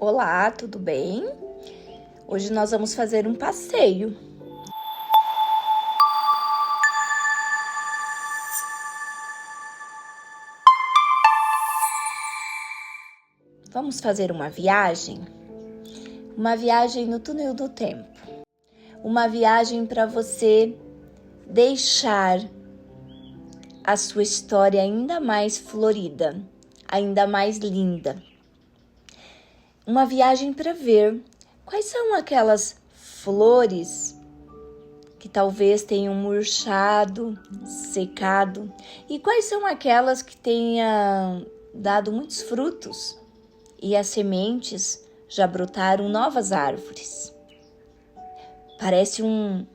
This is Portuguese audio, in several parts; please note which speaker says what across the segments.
Speaker 1: Olá, tudo bem? Hoje nós vamos fazer um passeio. Vamos fazer uma viagem no túnel do tempo. Uma viagem para você deixar a sua história ainda mais florida, ainda mais linda. Uma viagem para ver quais são aquelas flores que talvez tenham murchado, secado, e quais são aquelas que tenham dado muitos frutos e as sementes já brotaram novas árvores. Parece um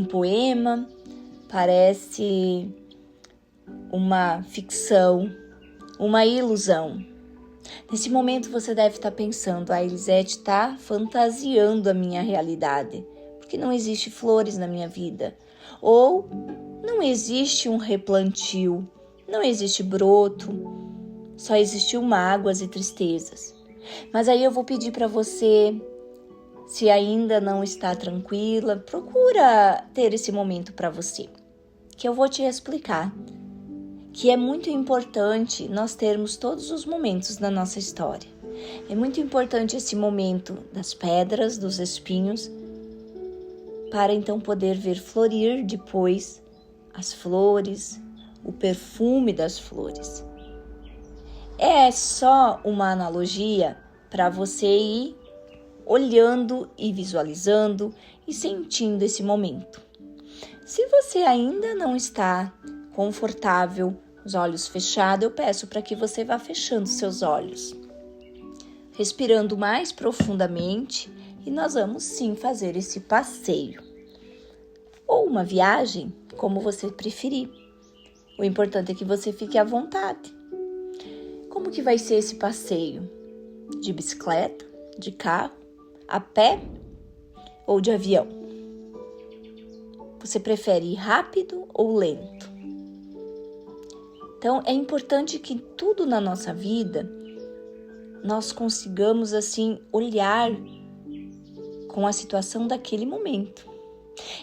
Speaker 1: poema, parece uma ficção, uma ilusão. Nesse momento você deve estar pensando, a Elisete está fantasiando a minha realidade, porque não existe flores na minha vida. Ou não existe um replantio, não existe broto, só existiu mágoas e tristezas. Mas aí eu vou pedir para você, se ainda não está tranquila, procura ter esse momento para você, que eu vou te explicar. Que é muito importante nós termos todos os momentos da nossa história. É muito importante esse momento das pedras, dos espinhos, para então poder ver florir depois as flores, o perfume das flores. É só uma analogia para você ir olhando e visualizando e sentindo esse momento. Se você ainda não está confortável, os olhos fechados, eu peço para que você vá fechando seus olhos, respirando mais profundamente, e nós vamos sim fazer esse passeio ou uma viagem, como você preferir. O importante é que você fique à vontade. Como que vai ser esse passeio? De bicicleta, de carro, a pé ou de avião? Você prefere ir rápido ou lento? Então, é importante que tudo na nossa vida nós consigamos, assim, olhar com a situação daquele momento.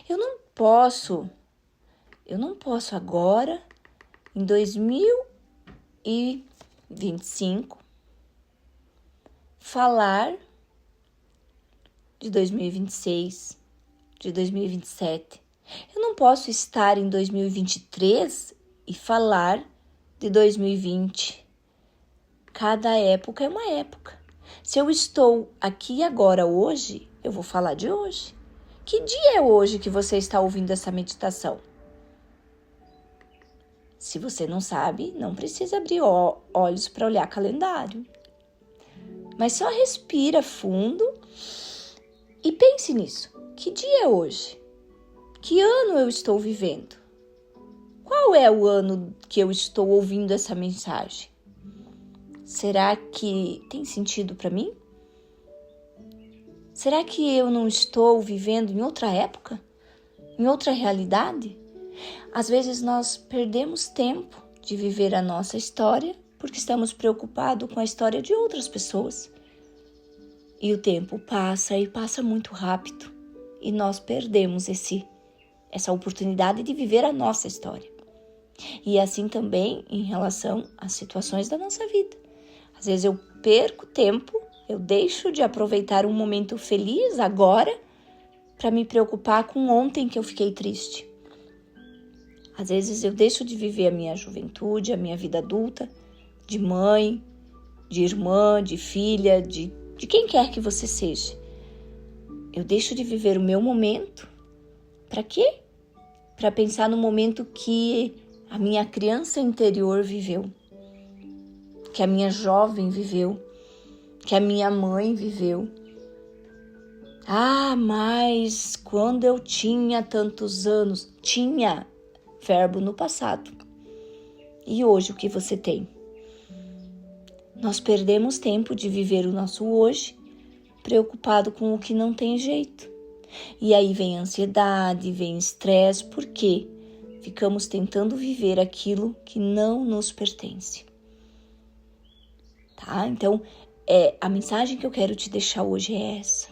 Speaker 1: Eu não posso agora, em 2025, falar de 2026, de 2027. Eu não posso estar em 2023 e falar de 2020. Cada época é uma época. Se eu estou aqui agora hoje, eu vou falar de hoje. Que dia é hoje que você está ouvindo essa meditação? Se você não sabe, não precisa abrir olhos para olhar calendário. Mas só respira fundo e pense nisso. Que dia é hoje? Que ano eu estou vivendo? Qual é o ano que eu estou ouvindo essa mensagem? Será que tem sentido para mim? Será que eu não estou vivendo em outra época? Em outra realidade? Às vezes nós perdemos tempo de viver a nossa história porque estamos preocupados com a história de outras pessoas. E o tempo passa e passa muito rápido. E nós perdemos essa oportunidade de viver a nossa história. E assim também em relação às situações da nossa vida. Às vezes eu perco tempo, eu deixo de aproveitar um momento feliz agora para me preocupar com ontem que eu fiquei triste. Às vezes eu deixo de viver a minha juventude, a minha vida adulta, de mãe, de irmã, de filha, de quem quer que você seja. Eu deixo de viver o meu momento. Para quê? Para pensar no momento que a minha criança interior viveu, que a minha jovem viveu, que a minha mãe viveu. Ah, mas quando eu tinha tantos anos, tinha verbo no passado. E hoje o que você tem? Nós perdemos tempo de viver o nosso hoje, preocupado com o que não tem jeito. E aí vem ansiedade, vem estresse, por quê? Ficamos tentando viver aquilo que não nos pertence. Tá? Então, A mensagem que eu quero te deixar hoje é essa.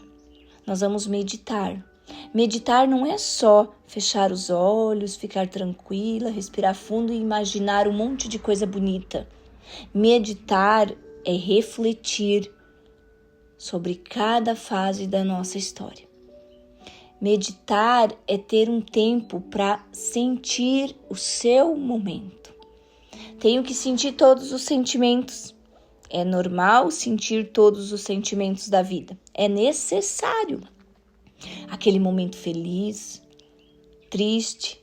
Speaker 1: Nós vamos meditar. Meditar não é só fechar os olhos, ficar tranquila, respirar fundo e imaginar um monte de coisa bonita. Meditar é refletir sobre cada fase da nossa história. Meditar é ter um tempo para sentir o seu momento. Tenho que sentir todos os sentimentos. É normal sentir todos os sentimentos da vida. É necessário. Aquele momento feliz, triste,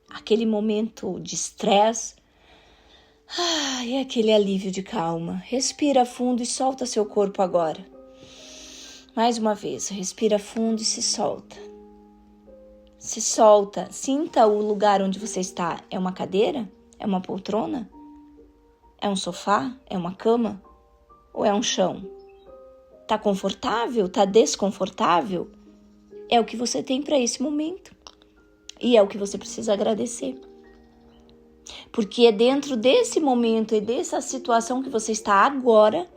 Speaker 1: aquele momento de estresse. É aquele alívio de calma. Respira fundo e solta seu corpo agora. Mais uma vez, respira fundo e se solta. Se solta, sinta o lugar onde você está. É uma cadeira? É uma poltrona? É um sofá? É uma cama? Ou é um chão? Tá confortável? Tá desconfortável? É o que você tem para esse momento. E é o que você precisa agradecer. Porque é dentro desse momento e dessa situação que você está agora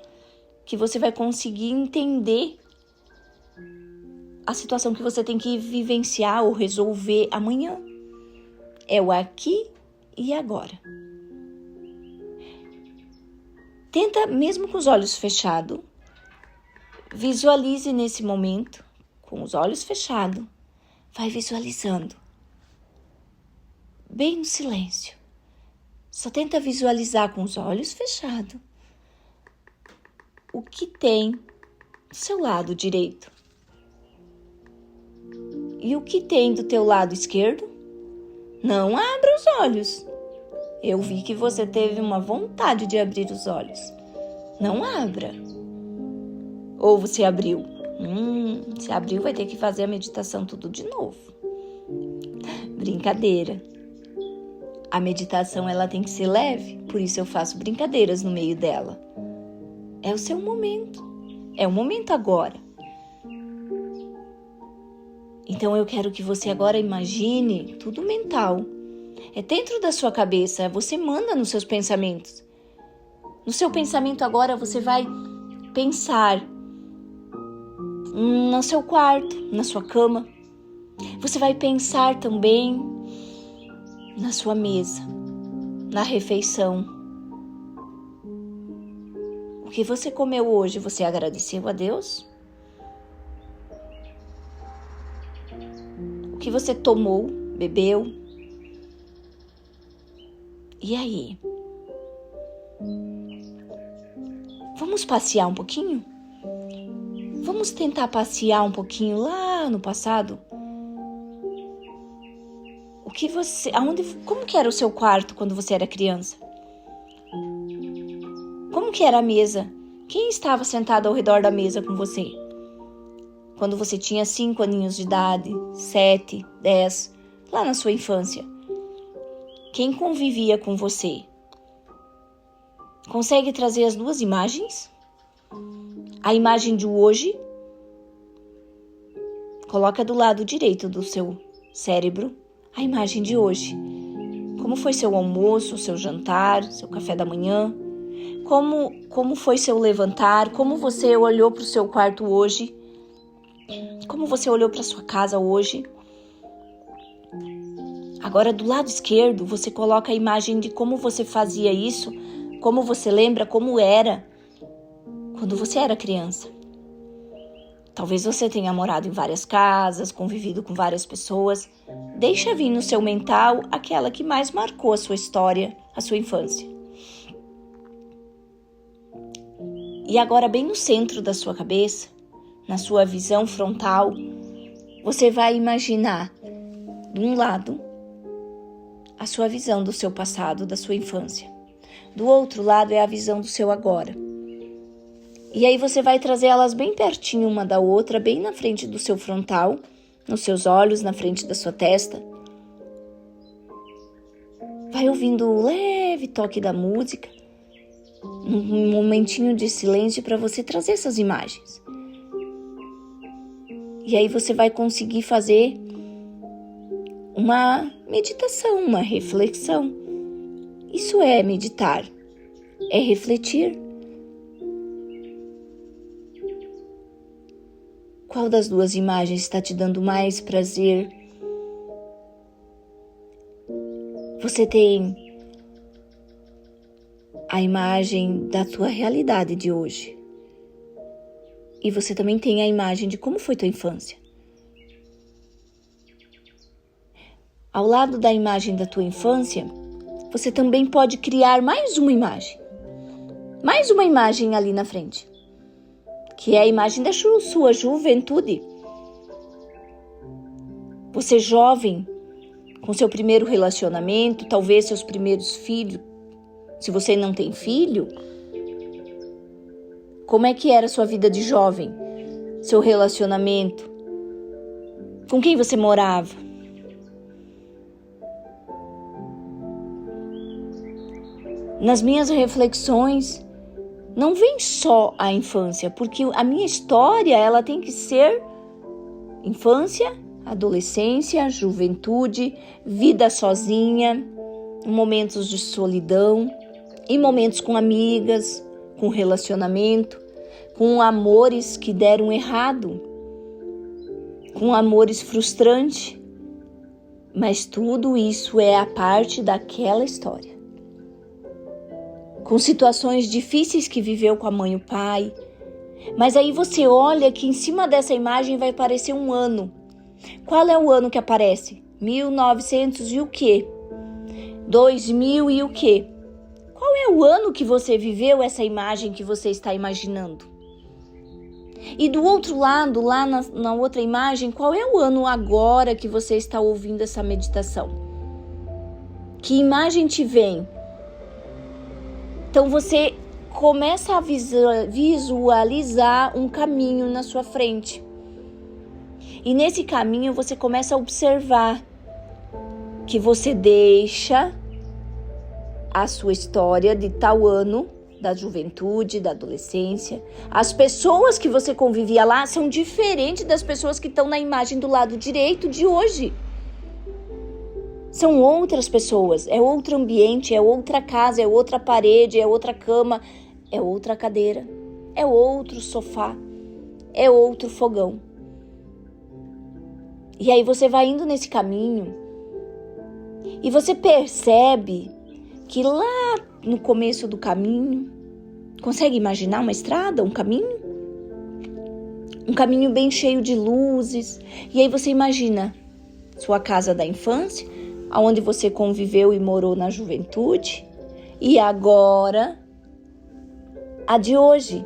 Speaker 1: que você vai conseguir entender a situação que você tem que vivenciar ou resolver amanhã. É o aqui e agora. Tenta, mesmo com os olhos fechados, visualize nesse momento, com os olhos fechados, vai visualizando, bem no silêncio. Só tenta visualizar com os olhos fechados o que tem do seu lado direito. E o que tem do teu lado esquerdo? Não abra os olhos. Eu vi que você teve uma vontade de abrir os olhos. Não abra. Ou você abriu? Se abriu, vai ter que fazer a meditação tudo de novo. Brincadeira. A meditação ela tem que ser leve, por isso eu faço brincadeiras no meio dela. É o seu momento. É o momento agora. Então eu quero que você agora imagine tudo mental. É dentro da sua cabeça, você manda nos seus pensamentos. No seu pensamento agora você vai pensar no seu quarto, na sua cama. Você vai pensar também na sua mesa, na refeição. O que você comeu hoje, você agradeceu a Deus? O que você tomou, bebeu? E aí? Vamos passear um pouquinho? Vamos tentar passear um pouquinho lá no passado? Como que era o seu quarto quando você era criança? Como que era a mesa? Quem estava sentado ao redor da mesa com você? Quando você tinha 5 aninhos de idade, 7, 10, lá na sua infância. Quem convivia com você? Consegue trazer as duas imagens? A imagem de hoje, coloca do lado direito do seu cérebro a imagem de hoje. Como foi seu almoço, seu jantar, seu café da manhã? Como foi seu levantar? Como você olhou para o seu quarto hoje? Como você olhou para sua casa hoje? Agora, do lado esquerdo, você coloca a imagem de como você fazia isso, como você lembra como era quando você era criança. Talvez você tenha morado em várias casas, convivido com várias pessoas. Deixa vir no seu mental aquela que mais marcou a sua história, a sua infância. E agora, bem no centro da sua cabeça, na sua visão frontal, você vai imaginar, de um lado, a sua visão do seu passado, da sua infância. Do outro lado é a visão do seu agora. E aí você vai trazer elas bem pertinho uma da outra, bem na frente do seu frontal, nos seus olhos, na frente da sua testa. Vai ouvindo o leve toque da música, um momentinho de silêncio para você trazer essas imagens. E aí você vai conseguir fazer uma meditação, uma reflexão. Isso é meditar, é refletir. Qual das duas imagens está te dando mais prazer? Você tem a imagem da tua realidade de hoje. E você também tem a imagem de como foi tua infância. Ao lado da imagem da tua infância, você também pode criar mais uma imagem. Mais uma imagem ali na frente. Que é a imagem da sua juventude. Você jovem, com seu primeiro relacionamento, talvez seus primeiros filhos. Se você não tem filho, como é que era a sua vida de jovem? Seu relacionamento? Com quem você morava? Nas minhas reflexões, não vem só a infância, porque a minha história ela tem que ser infância, adolescência, juventude, vida sozinha, momentos de solidão, e momentos com amigas, com relacionamento, com amores que deram errado, com amores frustrantes. Mas tudo isso é a parte daquela história. Com situações difíceis que viveu com a mãe e o pai. Mas aí você olha que em cima dessa imagem vai aparecer um ano. Qual é o ano que aparece? 1900 e o quê? 2000 e o quê? Qual é o ano que você viveu essa imagem que você está imaginando? E do outro lado, lá na outra imagem, qual é o ano agora que você está ouvindo essa meditação? Que imagem te vem? Então você começa a visualizar um caminho na sua frente. E nesse caminho você começa a observar que você deixa a sua história de tal ano, da juventude, da adolescência. As pessoas que você convivia lá são diferentes das pessoas que estão na imagem do lado direito de hoje. São outras pessoas, é outro ambiente, é outra casa, é outra parede, é outra cama, é outra cadeira, é outro sofá, é outro fogão. E aí você vai indo nesse caminho e você percebe que lá no começo do caminho, consegue imaginar uma estrada, um caminho? Um caminho bem cheio de luzes. E aí você imagina sua casa da infância, onde você conviveu e morou na juventude, e agora a de hoje,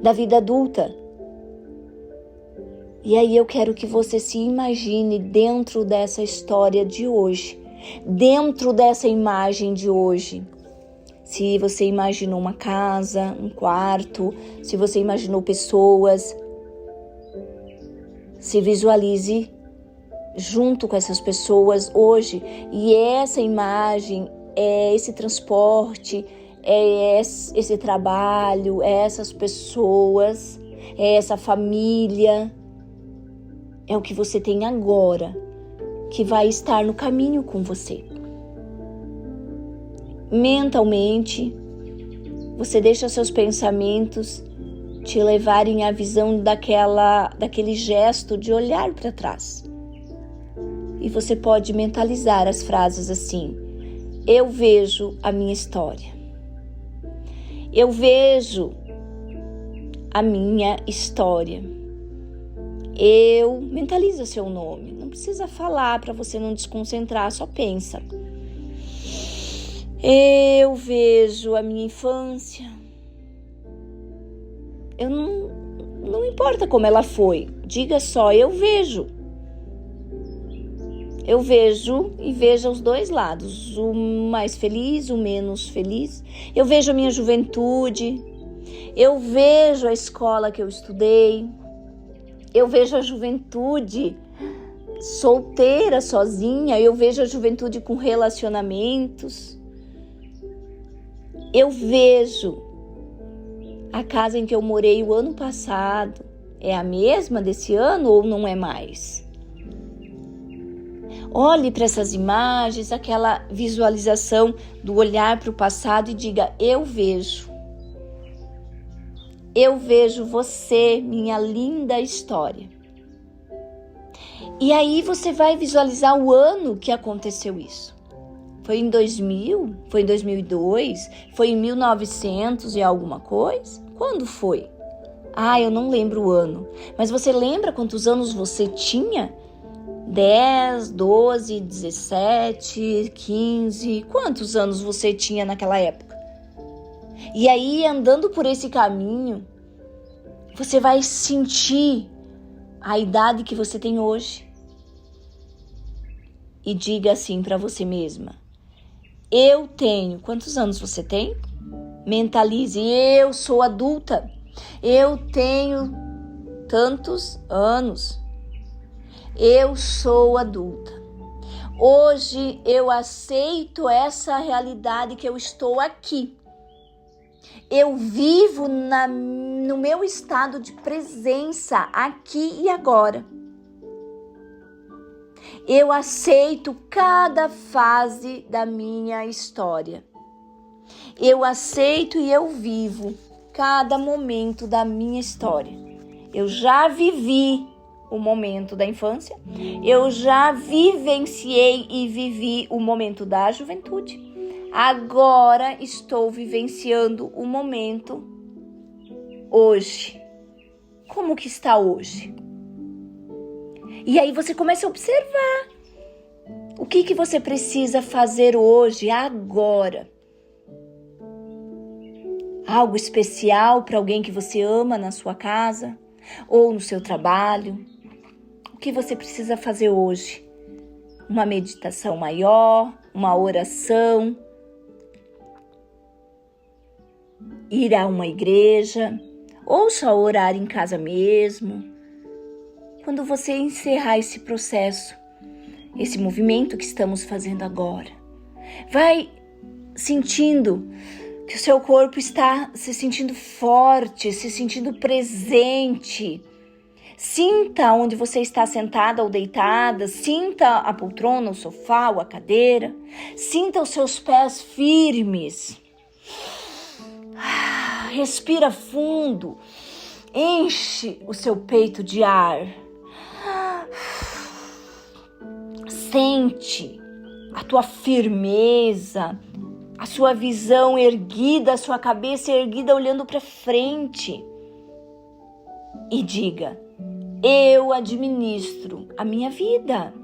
Speaker 1: da vida adulta. E aí eu quero que você se imagine dentro dessa história de hoje, dentro dessa imagem de hoje. Se você imaginou uma casa, um quarto, se você imaginou pessoas, se visualize junto com essas pessoas hoje. E essa imagem é esse transporte, é esse trabalho, é essas pessoas, é essa família. É o que você tem agora, que vai estar no caminho com você. Mentalmente, você deixa seus pensamentos te levarem à visão daquele gesto de olhar para trás. E você pode mentalizar as frases assim: eu vejo a minha história. Eu vejo a minha história. Mentaliza seu nome. Não precisa falar para você não desconcentrar, só pensa. Eu vejo a minha infância. Não importa como ela foi. Diga só, eu vejo. Eu vejo e veja os dois lados, o mais feliz, o menos feliz. Eu vejo a minha juventude, eu vejo a escola que eu estudei, eu vejo a juventude solteira, sozinha, eu vejo a juventude com relacionamentos. Eu vejo a casa em que eu morei o ano passado. É a mesma desse ano ou não é mais? Olhe para essas imagens, aquela visualização do olhar para o passado e diga: eu vejo. Eu vejo você, minha linda história. E aí você vai visualizar o ano que aconteceu isso. Foi em 2000? Foi em 2002? Foi em 1900 e alguma coisa? Quando foi? Eu não lembro o ano. Mas você lembra quantos anos você tinha? 10, 12, 17, 15... Quantos anos você tinha naquela época? E aí, andando por esse caminho, você vai sentir a idade que você tem hoje. E diga assim para você mesma: eu tenho... Quantos anos você tem? Mentalize: eu sou adulta. Eu tenho tantos anos. Eu sou adulta. Hoje eu aceito essa realidade que eu estou aqui. Eu vivo no meu estado de presença aqui e agora. Eu aceito cada fase da minha história. Eu aceito e eu vivo cada momento da minha história. Eu já vivi o momento da infância, eu já vivenciei e vivi o momento da juventude. Agora estou vivenciando o momento hoje. Como que está hoje? E aí você começa a observar o que você precisa fazer hoje, agora. Algo especial para alguém que você ama na sua casa ou no seu trabalho. O que você precisa fazer hoje? Uma meditação maior, uma oração, ir a uma igreja ou só orar em casa mesmo. Quando você encerrar esse processo, esse movimento que estamos fazendo agora, vai sentindo que o seu corpo está se sentindo forte, se sentindo presente. Sinta onde você está sentada ou deitada, sinta a poltrona, o sofá ou a cadeira, sinta os seus pés firmes. Respira fundo, enche o seu peito de ar. Sente a tua firmeza, a sua visão erguida, a sua cabeça erguida olhando para frente. E diga: eu administro a minha vida.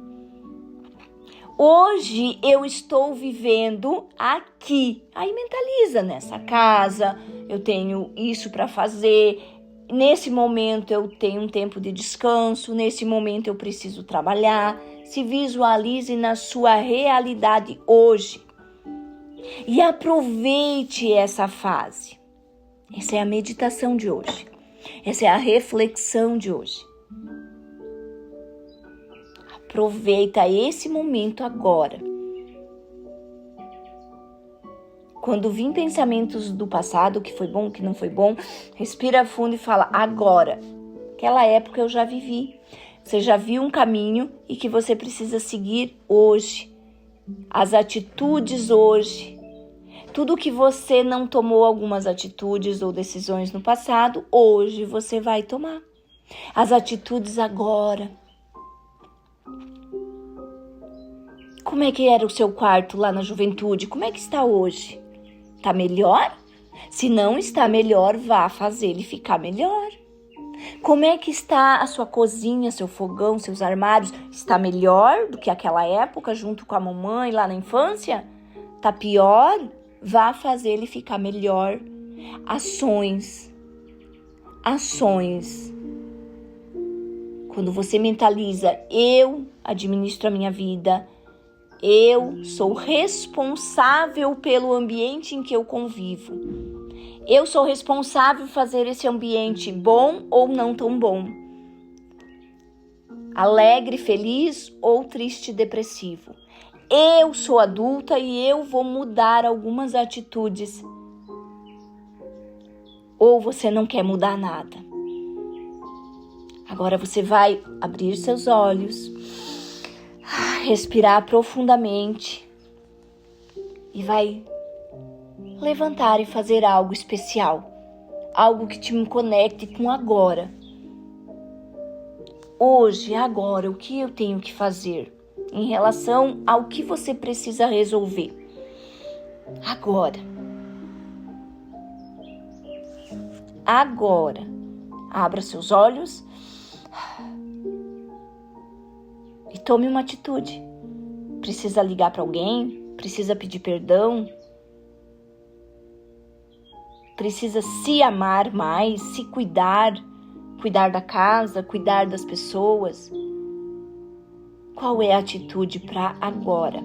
Speaker 1: Hoje eu estou vivendo aqui. Aí mentaliza: nessa casa eu tenho isso para fazer. Nesse momento eu tenho um tempo de descanso. Nesse momento eu preciso trabalhar. Se visualize na sua realidade hoje. E aproveite essa fase. Essa é a meditação de hoje. Essa é a reflexão de hoje. Aproveita esse momento agora. Quando vir pensamentos do passado, o que foi bom, o que não foi bom, respira fundo e fala: agora. Aquela época eu já vivi. Você já viu um caminho e que você precisa seguir hoje. As atitudes hoje. Tudo que você não tomou algumas atitudes ou decisões no passado, hoje você vai tomar. As atitudes agora. Como é que era o seu quarto lá na juventude? Como é que está hoje? Está melhor? Se não está melhor, vá fazer ele ficar melhor. Como é que está a sua cozinha, seu fogão, seus armários? Está melhor do que aquela época junto com a mamãe lá na infância? Está pior? Vá fazer ele ficar melhor. Ações. Quando você mentaliza: eu administro a minha vida, eu sou responsável pelo ambiente em que eu convivo. Eu sou responsável por fazer esse ambiente bom ou não tão bom. Alegre, feliz ou triste, depressivo. Eu sou adulta e eu vou mudar algumas atitudes. Ou você não quer mudar nada. Agora você vai abrir seus olhos, respirar profundamente e vai levantar e fazer algo especial. Algo que te conecte com agora. hoje, agora, o que eu tenho que fazer em relação ao que você precisa resolver. Agora. Abra seus olhos e tome uma atitude. Precisa ligar para alguém? Precisa pedir perdão? Precisa se amar mais, se cuidar da casa, cuidar das pessoas? Qual é a atitude para agora?